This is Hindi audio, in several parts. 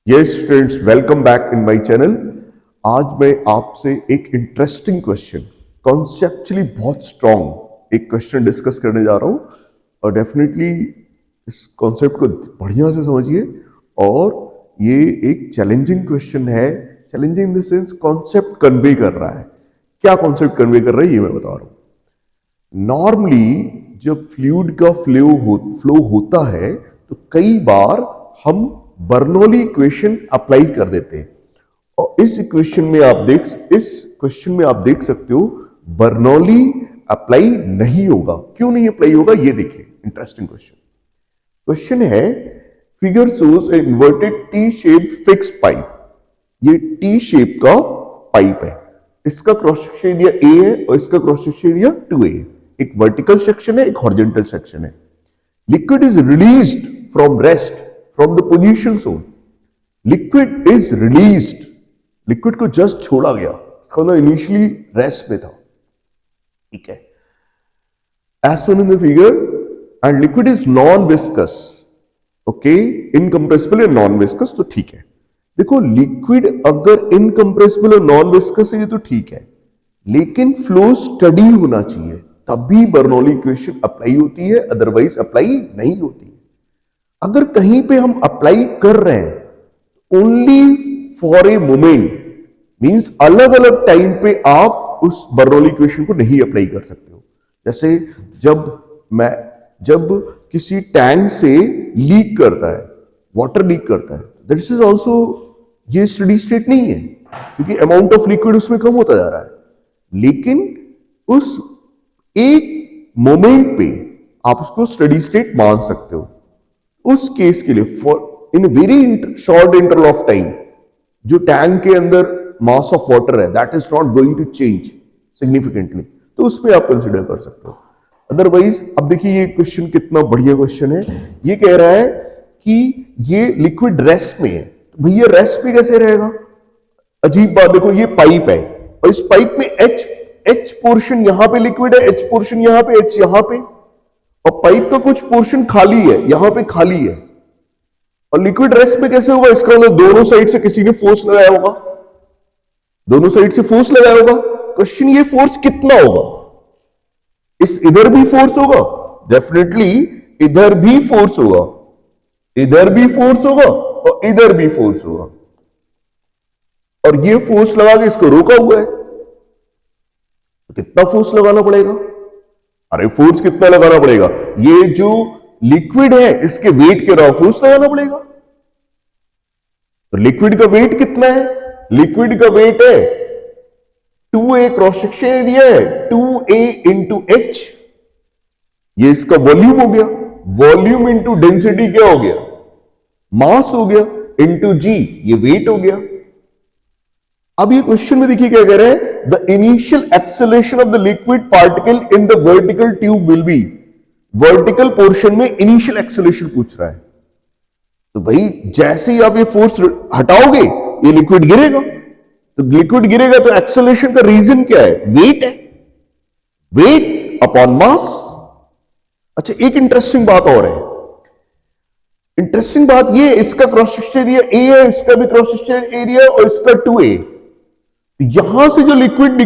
Yes students, welcome back in my channel. आज मैं आपसे एक इंटरेस्टिंग क्वेश्चन, कॉन्सेप्चुअली बहुत स्ट्रॉन्ग एक क्वेश्चन डिस्कस करने जा रहा हूं और डेफिनेटली इस कॉन्सेप्ट को बढ़िया से समझिए। और ये एक चैलेंजिंग क्वेश्चन है। Challenging in the sense concept convey कर रहा है। क्या कॉन्सेप्ट कन्वे कर रहा है ये मैं बता रहा हूं। नॉर्मली जब फ्लूइड का फ्लो होता है तो कई बार हम बर्नौली इक्वेशन अप्लाई कर देते हैं और इस क्वेश्चन में आप देख सकते हो बर्नौली अप्लाई नहीं होगा। क्यों नहीं अप्लाई होगा ये देखिए, इंटरेस्टिंग क्वेश्चन है। Figure shows inverted T shape fix pipe. ये टी शेप का पाइप है, इसका क्रॉस सेक्शन एरिया ए है और इसका क्रॉस सेक्शन एरिया 2a है। एक वर्टिकल सेक्शन है, एक हॉरिजॉन्टल सेक्शन है। Liquid is released from rest from the position zone. Liquid is released, liquid को जस्ट छोड़ा गया, इसका मतलब इनिशियली रेस्ट में था, ठीक है, as shown in the figure. And liquid is non viscous, okay, incompressible and non viscous, तो ठीक है। देखो लिक्विड अगर इनकंप्रेसिबल और नॉन विस्कस है ये तो ठीक है, लेकिन फ्लो स्टडी होना चाहिए, तभी बर्नौली इक्वेशन अप्लाई होती है, अदरवाइज अप्लाई नहीं होती है। अगर कहीं पे हम अप्लाई कर रहे हैं only for a moment, means अलग अलग टाइम पे आप उस बर्नौली इक्वेशन को नहीं अप्लाई कर सकते हो। जैसे जब किसी टैंक से लीक करता है, वाटर लीक करता है, दिस इज ऑल्सो, ये स्टडी स्टेट नहीं है क्योंकि अमाउंट ऑफ लिक्विड उसमें कम होता जा रहा है, लेकिन उस एक मोमेंट पे आप उसको स्टडी स्टेट मान सकते हो। उस केस के लिए for in very short interval of time जो टैंक के अंदर मास ऑफ वाटर है that is not going to change significantly, तो उसमें आप कंसिडर कर सकते हो। अदरवाइज अब देखिए ये क्वेश्चन कितना बढ़िया क्वेश्चन है। ये कह रहा है कि ये लिक्विड रेस्ट में है, तो भैया रेस्ट में कैसे रहेगा? अजीब बात, देखो ये पाइप है और इस पाइप में एच पोर्शन यहां पे लिक्विड है, एच पोर्शन यहां पे, एच यहां पे, और पाइप का कुछ पोर्शन खाली है, यहां पे खाली है, और लिक्विड रेस्ट में कैसे होगा? इसका मतलब दोनों साइड से किसी ने फोर्स लगाया होगा, दोनों साइड से फोर्स लगाया होगा। क्वेश्चन ये फोर्स कितना होगा? इधर भी फोर्स होगा, डेफिनेटली इधर भी फोर्स होगा, इधर भी फोर्स होगा और इधर भी फोर्स होगा, और ये फोर्स लगा के इसको रोका हुआ है, तो कितना फोर्स लगाना पड़ेगा? अरे फोर्स कितना लगाना पड़ेगा? ये जो लिक्विड है इसके वेट के अलावा फोर्स लगाना पड़ेगा। तो लिक्विड का वेट कितना है? लिक्विड का वेट है 2a, क्रॉस सेक्शन एरिया है 2a इंटू एच, ये इसका वॉल्यूम हो गया, वॉल्यूम इंटू डेंसिटी क्या हो गया? मास हो गया, इंटू जी ये वेट हो गया। अब ये क्वेश्चन में देखिए क्या कह रहे हैं, the initial acceleration of the liquid particle in the vertical tube will be, vertical portion में इनिशियल एक्सेलरेशन पूछ रहा है। तो भाई जैसे ही आप ये फोर्स हटाओगे ये लिक्विड गिरेगा, तो लिक्विड गिरेगा तो एक्सेलरेशन का रीजन क्या है? वेट है, वेट अपॉन मास। अच्छा एक इंटरेस्टिंग बात और है, इंटरेस्टिंग बात ये, इसका क्रॉस सेक्शन एरिया ए है, इसका भी क्रॉस सेक्शन एरिया और इसका 2a, यहां से जो लिक्विड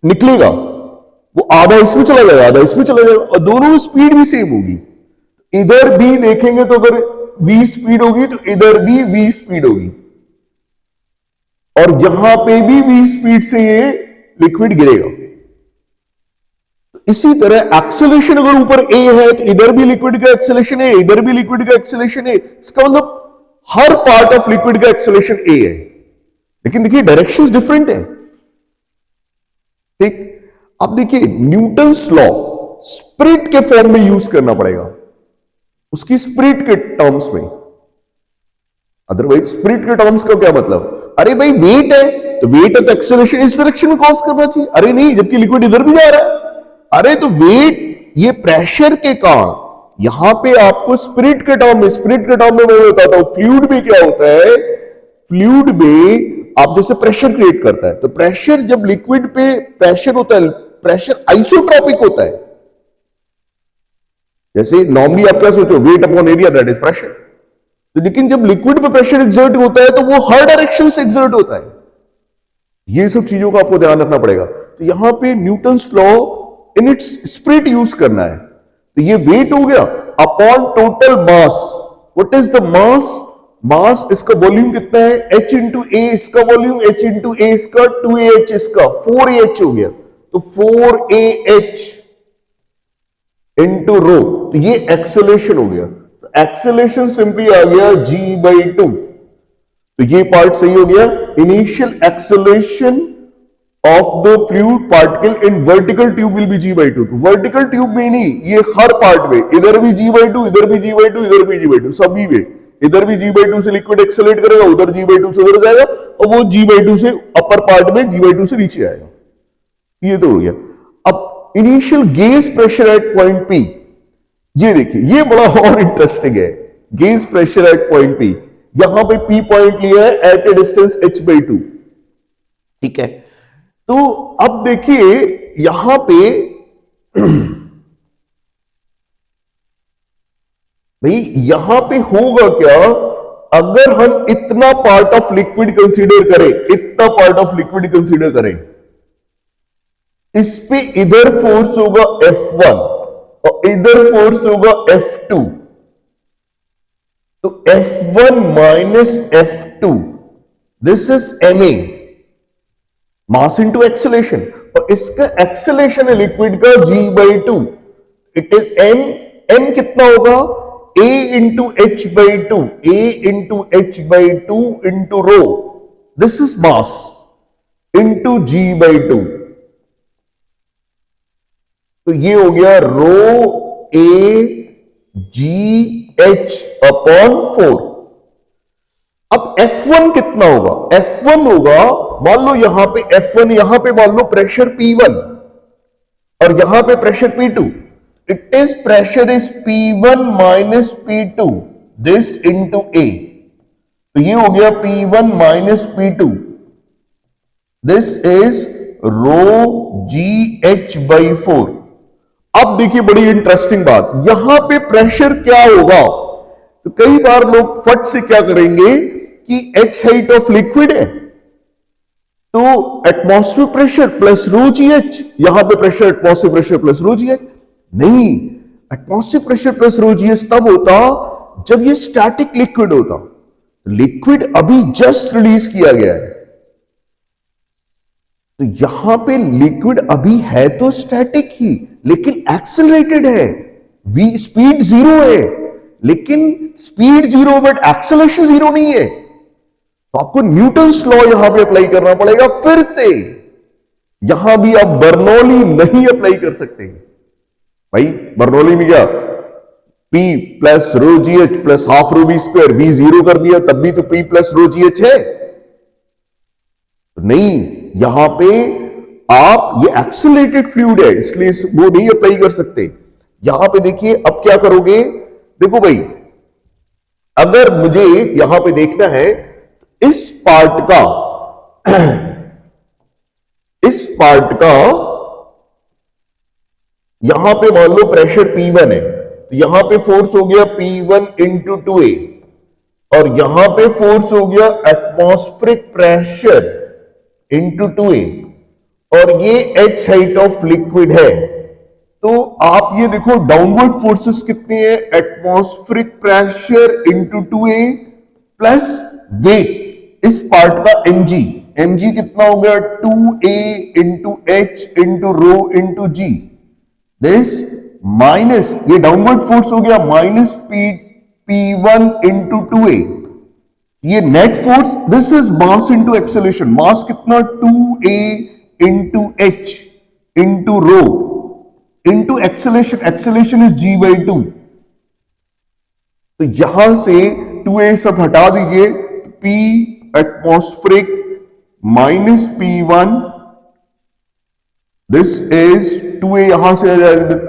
निकलेगा वो आधा इसमें चला जाएगा, आधा इसमें चला जाएगा, और दोनों में स्पीड भी सेम होगी। इधर भी देखेंगे तो अगर v स्पीड होगी तो इधर भी v स्पीड होगी, और यहां पे भी v स्पीड से ये लिक्विड गिरेगा। इसी तरह एक्सेलरेशन अगर ऊपर a है तो इधर भी लिक्विड का एक्सेलरेशन है, इधर भी लिक्विड का एक्सेलरेशन है, इसका मतलब हर पार्ट ऑफ लिक्विड का एक्सेलरेशन a है, लेकिन देखिए डायरेक्शंस डिफरेंट है, ठीक। अब देखिए न्यूटन्स लॉ स्पिरिट के फॉर्म में यूज करना पड़ेगा, उसकी स्पिरिट के टर्म्स में, अदरवाइज स्पिरिट के टर्म्स का क्या मतलब? अरे भाई वेट है तो वेट है तो एक्सेलरेशन इस डायरेक्शन में कॉज करना चाहिए, अरे नहीं जबकि लिक्विड इधर भी जा रहा है, अरे तो वेट ये प्रेशर के कारण, यहां पे आपको स्पिरिट के टर्म में मैं बताता हूं। फ्लूइड में क्या होता है, फ्लूइड में आप जैसे प्रेशर क्रिएट करता है, तो प्रेशर जब लिक्विड पे प्रेशर होता है, प्रेशर आइसोट्रॉपिक होता है। जैसे नॉर्मली आप क्या सोचो, weight upon area that is pressure, तो लेकिन जब लिक्विड पे प्रेशर एक्सर्ट होता है तो वो हर डायरेक्शन से एक्सर्ट होता है। ये सब चीजों का आपको ध्यान रखना पड़ेगा। तो यहां पे Newton's law in its spirit use करना है। तो ये वेट हो गया upon total mass. What is the mass? Mass इसका वॉल्यूम कितना है? h इंटू ए इसका वॉल्यूम, h इंटू ए इसका 2ah इसका 4ah हो गया। तो 4ah इंटू रो, तो ये एक्सेलेरेशन हो गया। तो एक्सेलेरेशन सिंपली आ गया g/2। तो ये पार्ट सही हो गया। Initial acceleration of the fluid particle in vertical tube will be g/2। तो वर्टिकल ट्यूब में नहीं, ये हर पार्ट में, इधर भी g/2, इधर भी g/2, इधर भी g/2, सभी में। इधर भी g/2 से लिक्विड एक्सेलरेट करेगा, उधर g/2 से उधर जाएगा, और वो g/2 से अपर पार्ट में g/2 से नीचे आएगा। ये तो हो गया। अब initial gauge pressure at point P, ये देखिए, ये बड़ा और इंटरेस्टिंग है। Gauge pressure at point P, यहां पे P पॉइंट लिया है एट ए डिस्टेंस h/2, ठीक है। तो अब देखिए यहां पे भाई यहां पे होगा क्या, अगर हम इतना पार्ट ऑफ लिक्विड कंसीडर करें, इतना पार्ट ऑफ लिक्विड कंसीडर करें, इस पे इधर फोर्स होगा F1 और इधर फोर्स होगा F2। तो F1 minus F2, this is ma, mass into acceleration, और इसका एक्सेलेरेशन है लिक्विड का g/2, इट इज m कितना होगा? a into h/2, a into h/2 into rho, this is mass into g/2। तो ये हो गया रो a g h अपॉन 4। अब F1 कितना होगा? F1 होगा, मान लो यहां पे F1, यहां पे मान लो प्रेशर P1 और यहां पे pressure P2। It is pressure is P1 minus P2, this into A। तो ये हो गया P1 minus P2, this is row GH/4। अब देखिए बड़ी इंटरेस्टिंग बात, यहां पे प्रेशर क्या होगा? तो कई बार लोग फट से क्या करेंगे कि h हाइट ऑफ लिक्विड है, तो एटमॉस्फेरिक प्रेशर प्लस रो GH, यहां पे प्रेशर एटमॉस्फेरिक प्रेशर प्लस रो GH। नहीं, एटमॉस्फेरिक प्रेशर प्लस रो GH तब होता जब ये स्टैटिक लिक्विड होता। लिक्विड अभी जस्ट रिलीज किया गया है, तो यहां पे लिक्विड अभी है तो स्टैटिक ही, लेकिन एक्सेलरेटेड है। v स्पीड 0 है, लेकिन स्पीड 0 बट एक्सेलरेशन 0 नहीं है। तो आपको न्यूटन्स लॉ यहां पे अप्लाई करना पड़ेगा फिर से। यहां भी आप बर्नौली नहीं अप्लाई कर सकते भाई। बर्नौली में क्या, P प्लस रो GH plus half rho V square, V 0 कर दिया तब भी तो P प्लस रो GH है। नहीं, यहां पे आप, ये एक्सेलरेटेड फ्लूइड है इसलिए वो नहीं अप्लाई कर सकते। यहां पे देखिए अब क्या करोगे, देखो भाई, अगर मुझे यहां पे देखना है इस पार्ट का यहां पे मान लो प्रेशर P1 है, तो यहां पे फोर्स हो गया P1 इंटू 2A, और यहां पे फोर्स हो गया एटमॉस्फेरिक प्रेशर इंटू 2A, और ये h हाइट ऑफ लिक्विड है। तो आप ये देखो डाउनवर्ड फोर्सेस कितने हैं, atmospheric pressure into 2A plus weight इस पार्ट का mg, mg कितना हो गया 2A into h into rho into g, this minus ये डाउनवर्ड फोर्स हो गया माइनस P1 इंटू 2A, ये net force, this is mass into acceleration, mass कितना 2A into h into rho into acceleration, acceleration is g/2। तो यहां से 2A सब हटा दीजिए, P atmospheric minus P1, this is 2A, यहां से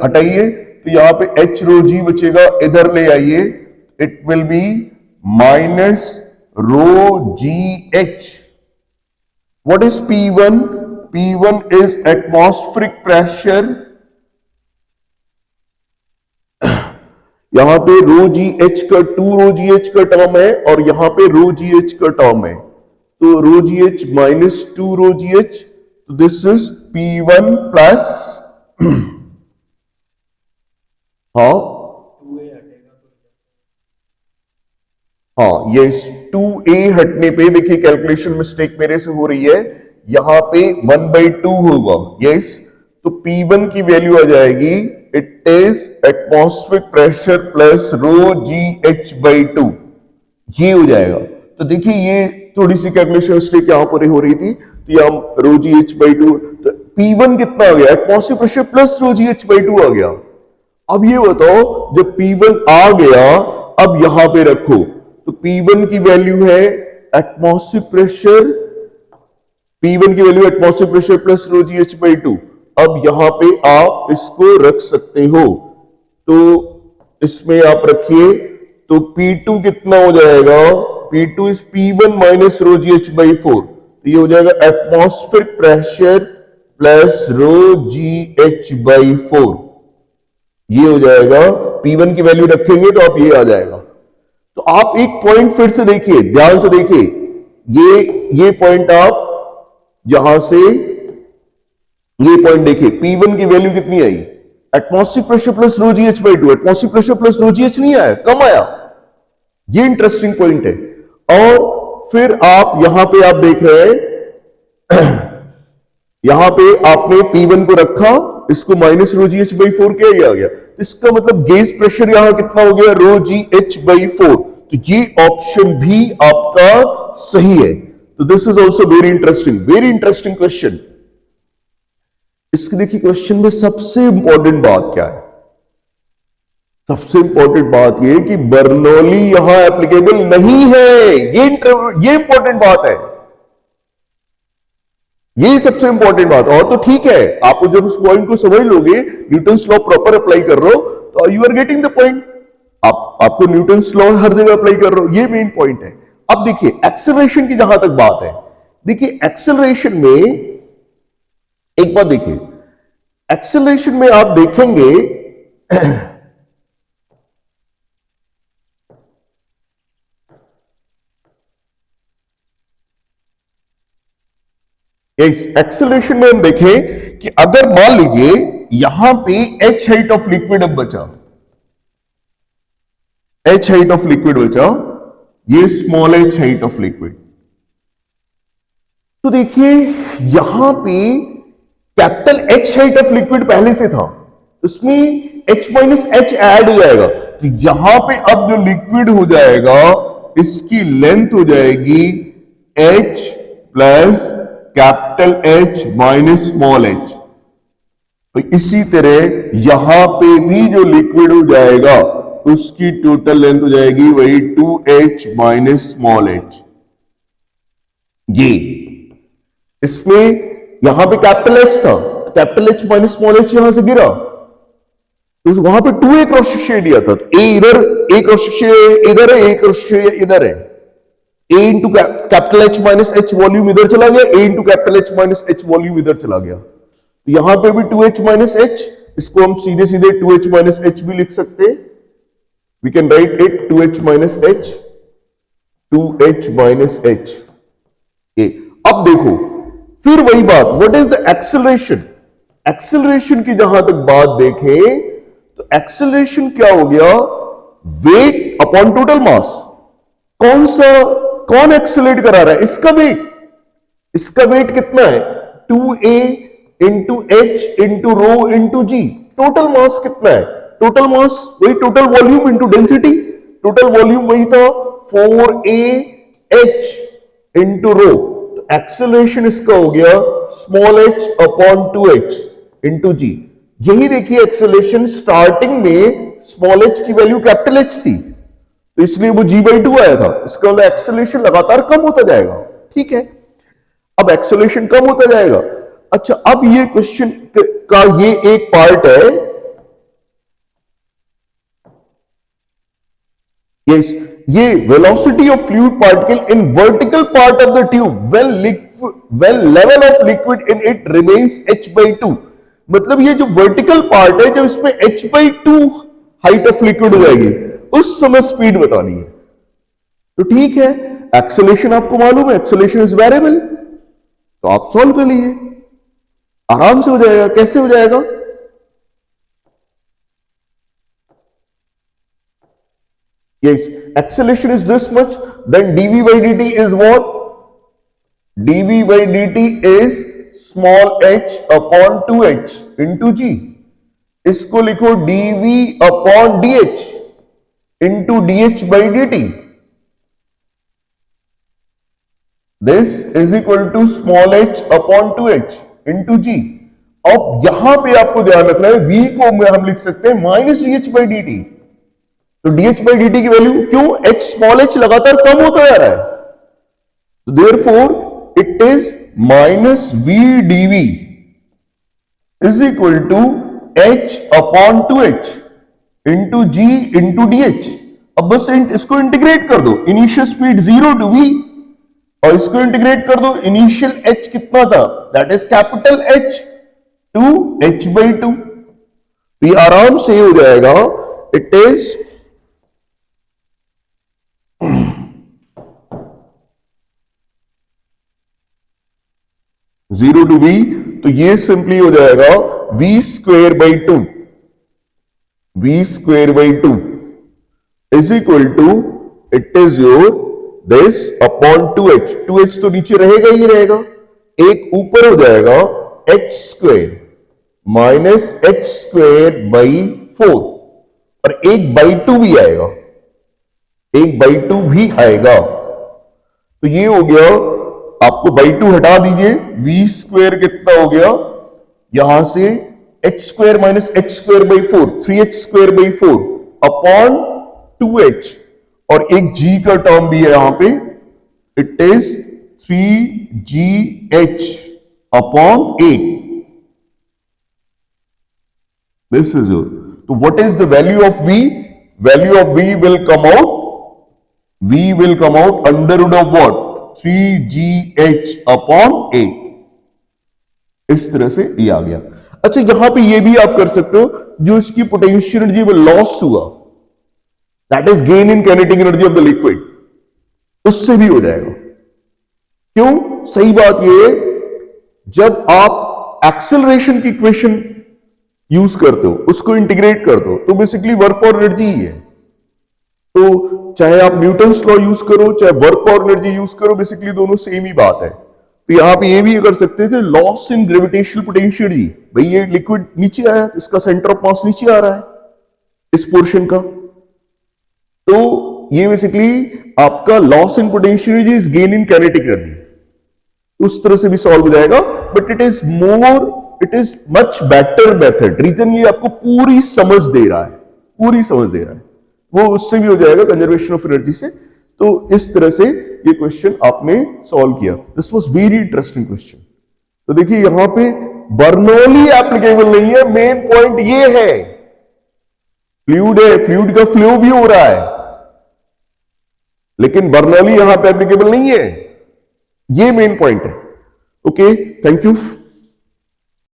हटाइए तो यहां पे h रो g बचेगा, इधर ले आइए, it will be minus rho GH। What is P1? P1 is atmospheric pressure, यहां पे रो जी एच का 2 रो जी एच का टर्म है और यहां पे रो जी एच का टर्म है, तो रो जी एच माइनस 2 रो जी एच, तो दिस इज P1 प्लस हाँ हाँ ये 2a हटने पे देखिए कैलकुलेशन मिस्टेक मेरे से हो रही है, यहां पे 1/2 होगा, यस, तो P1 की वैल्यू आ जाएगी, it is atmospheric pressure plus rho g h by 2, ये हो जाएगा। तो देखिए ये थोड़ी सी कैलकुलेशन मिस्टेक यहां पर हो रही थी, तो यहां रो जी एच बाई 2, तो P1 कितना आ गया, atmospheric pressure plus rho g h by 2 आ गया। अब ये बताओ जब P1 आ गया, अब यहां पे रखो, तो P1 की वैल्यू है एटमॉस्फेरिक प्रेशर, P1 की value atmospheric pressure plus rho g h by 2। अब यहां पे आप इसको रख सकते हो, तो इसमें आप रखिए, तो P2 कितना हो जाएगा, P2 is P1 minus rho g h by 4, तो ये हो जाएगा atmospheric pressure plus rho g h by 4, ये हो जाएगा। P1 की वैल्यू रखेंगे तो आप ये आ जाएगा। तो आप एक पॉइंट फिर से देखिए, ध्यान से देखिए, ये पॉइंट आप यहां से ये पॉइंट देखिए, P1 की वैल्यू कितनी आई, atmospheric pressure plus rho g h by 2, atmospheric pressure plus rho g h नहीं आया, कम आया, ये इंटरेस्टिंग पॉइंट है। और फिर आप यहां पे आप देख रहे हैं यहां पे आपने P1 को रखा, इसको minus rho g h by 4 क्या ही आ गया, तो इसका मतलब गेज प्रेशर यहां कितना हो गया, रो जी एच बाई 4, तो ये ऑप्शन भी आपका सही है। तो this is also very interesting question. इसके देखिए क्वेश्चन में सबसे इंपॉर्टेंट बात क्या है, सबसे इंपॉर्टेंट बात यह कि बर्नौली यहां एप्लीकेबल नहीं है, ये इंपॉर्टेंट बात है, ये सबसे इंपॉर्टेंट बात। और तो ठीक है, आप जब उस पॉइंट को समझ लोगे, न्यूटन्स लॉ प्रॉपर अप्लाई कर रहे हो, तो you are getting the point, आपको न्यूटन्स लॉ हर जगह अप्लाई कर रहे हो, ये मेन पॉइंट है। अब देखिए एक्सेलरेशन की जहां तक बात है, देखिए एक्सेलरेशन में एक बात देखिए, एक्सेलरेशन में आप देखेंगे इस एक्सेलरेशन में हम देखें कि अगर मान लीजिए यहां पे h हाइट ऑफ लिक्विड अब बचा, h हाइट ऑफ लिक्विड बचा, ये small h height of liquid, तो देखिए यहां पे capital H height of liquid पहले से था, उसमें H माइनस H ऐड हो जाएगा, तो यहां पे अब जो लिक्विड हो जाएगा इसकी लेंथ हो जाएगी H plus capital H minus small h। तो इसी तरह यहां पे भी जो लिक्विड हो जाएगा उसकी टोटल लेंथ हो जाएगी वही 2H माइनस स्मॉल h। ये इसमें यहां पे कैपिटल H था, capital H minus small h यहां से गिरा, तो वहां पे 2A क्रॉस सेक्शन एरिया था, तो A इधर, A क्रॉस सेक्शन इधर है, A क्रॉस सेक्शन इधर है, A into capital H minus H volume इधर चला गया, A into capital H minus H volume इधर चला गया, तो यहां पे भी 2H माइनस H, इसको हम सीधे सीधे 2H माइनस H भी लिख सकते हैं, we can write it 2H minus H, 2H minus H। अब देखो फिर वही बात, what is the acceleration, acceleration की जहां तक बात देखें तो एक्सेलरेशन क्या हो गया, वेट अपॉन टोटल मास, कौन एक्सेलरेट करा रहा है, इसका वेट कितना है, 2A into H into rho into g, total mass कितना है, टोटल मास वही total volume into density, total volume वही था 4AH इंटू रो, तो एक्सेलरेशन इसका हो गया small h upon 2H into g. यही देखिए एक्सेलरेशन स्टार्टिंग में स्मॉल h की वैल्यू कैपिटल H थी, तो इसलिए वो G/2 आया था, इसका मतलब एक्सेलरेशन लगातार कम होता जाएगा, ठीक है, अब एक्सेलरेशन कम होता जाएगा। अच्छा अब ये क्वेश्चन का ये एक पार्ट है, यस, ये velocity of fluid particle in vertical part of the tube when level of liquid in it remains H/2, मतलब ये जो वर्टिकल पार्ट है जब इसमें H/2 हाइट ऑफ लिक्विड हो जाएगी, उस समय स्पीड बतानी है। तो ठीक है, एक्सेलरेशन आपको मालूम है, एक्सेलरेशन इज वेरिएबल, तो आप सॉल्व कर लीजिए, आराम से हो जाएगा। कैसे हो जाएगा? Yes, acceleration is this much, then dv by dt is what? dv by dt is small h upon 2h into g। इसको लिखो dv upon dh into dh by dt। This is equal to small h upon 2h into g। अब यहां पे आपको ध्यान रखना है, v को हम लिख सकते हैं माइनस dh by dt। तो dh by dt की वैल्यू क्यों? h स्मॉल h लगातार कम होता जा रहा है, तो therefore it is minus v dv is equal to h upon 2h into g into dh। अब बस इसको इंटीग्रेट कर दो, इनिशियल स्पीड 0 टू v, और इसको इंटीग्रेट कर दो, इनिशियल h कितना था, that is capital H to h by 2। तो ये आराम से हो जाएगा, इट इज 0 टू v, तो ये सिंपली हो जाएगा v square by 2, v square by 2 is equal to, it is your this upon 2h। 2h तो नीचे रहेगा ही रहेगा, एक ऊपर हो जाएगा h square minus h square by 4, और एक बाई 2 भी आएगा, एक बाई 2 भी आएगा। तो ये हो गया, आपको बाई 2 हटा दीजिए, v स्क्वेयर कितना हो गया यहां से, h square minus h square by 4, 3h square by 4 upon 2h, और एक g का टर्म भी है यहां पे, it is 3gh upon 8। This is your, तो what is the value of v? Value of v will come out, v will come out under root of what, 3gh upon 8। इस तरह से ये आ गया। अच्छा, यहां पे ये भी आप कर सकते हो, जो इसकी पोटेंशियल एनर्जी में लॉस हुआ, that is gain in kinetic energy of the liquid, उससे भी हो जाएगा। क्यों? सही बात ये, जब आप एक्सेलरेशन की इक्वेशन यूज करते हो, उसको इंटीग्रेट करते हो, तो बेसिकली वर्क और एनर्जी ही है। तो चाहे आप न्यूटन्स लॉ यूज करो, चाहे वर्क और एनर्जी यूज करो, बेसिकली दोनों सेम ही बात है। तो यहां पे ये भी कर सकते थे, लॉस इन ग्रेविटेशनल पोटेंशियल जी, भाई ये लिक्विड नीचे आया, इसका सेंटर ऑफ मास नीचे आ रहा है इस पोर्शन का, तो ये बेसिकली आपका loss in potential energy is gain in kinetic energy, उस तरह से भी सॉल्व हो जाएगा। But it is more, it is much better method. Reason ये आपको पूरी समझ दे रहा है, पूरी समझ दे रहा है, वो उससे भी हो जाएगा कंजर्वेशन ऑफ एनर्जी से। तो इस तरह से ये क्वेश्चन आपने सॉल्व किया। This was very interesting question. तो देखिए यहां पे बर्नौली एप्लीकेबल नहीं है, मेन पॉइंट ये है, फ्लूइड है, फ्लूइड का फ्लो भी हो रहा है, लेकिन बर्नौली यहां पे एप्लीकेबल नहीं है, ये मेन पॉइंट है। Okay, thank you.